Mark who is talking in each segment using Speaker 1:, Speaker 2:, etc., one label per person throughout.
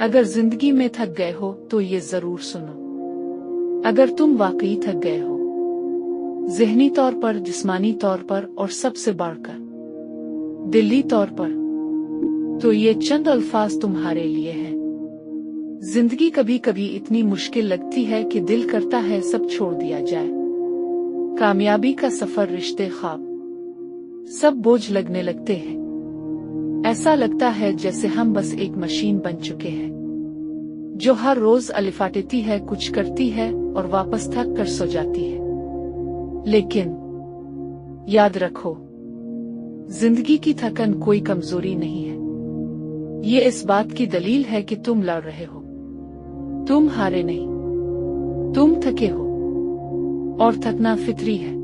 Speaker 1: अगर जिंदगी में थक गए हो तो ये जरूर सुनो। अगर तुम वाकई थक गए हो, ज़हनी तौर पर, जिस्मानी तौर पर और सबसे बढ़कर दिली तौर पर, तो ये चंद अल्फाज तुम्हारे लिए हैं। जिंदगी कभी कभी इतनी मुश्किल लगती है कि दिल करता है सब छोड़ दिया जाए। कामयाबी का सफर, रिश्ते, ख्वाब, सब बोझ लगने लगते हैं। ऐसा लगता है जैसे हम बस एक मशीन बन चुके हैं जो हर रोज अलिफाटती है, कुछ करती है और वापस थक कर सो जाती है। लेकिन याद रखो, जिंदगी की थकन कोई कमजोरी नहीं है। ये इस बात की दलील है कि तुम लड़ रहे हो। तुम हारे नहीं, तुम थके हो और थकना फितरी है।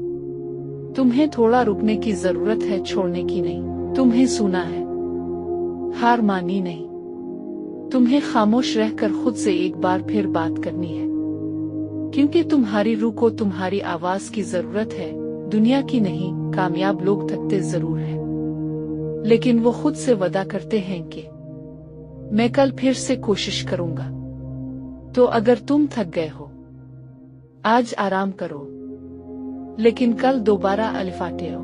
Speaker 1: तुम्हें थोड़ा रुकने की जरूरत है, छोड़ने की नहीं। तुम्हें सुना है, हार मानी नहीं। तुम्हें खामोश रहकर खुद से एक बार फिर बात करनी है, क्योंकि तुम्हारी रूह को तुम्हारी आवाज की जरूरत है, दुनिया की नहीं। कामयाब लोग थकते जरूर हैं, लेकिन वो खुद से वादा करते हैं कि मैं कल फिर से कोशिश करूंगा। तो अगर तुम थक गए हो, आज आराम करो, लेकिन कल दोबारा अलिफाटे हो,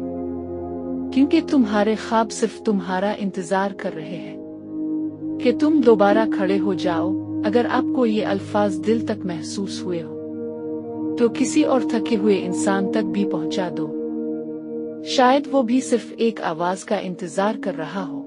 Speaker 1: क्योंकि तुम्हारे ख्वाब सिर्फ तुम्हारा इंतजार कर रहे हैं कि तुम दोबारा खड़े हो जाओ। अगर आपको ये अल्फाज दिल तक महसूस हुए हो, तो किसी और थके हुए इंसान तक भी पहुंचा दो। शायद वो भी सिर्फ एक आवाज का इंतजार कर रहा हो।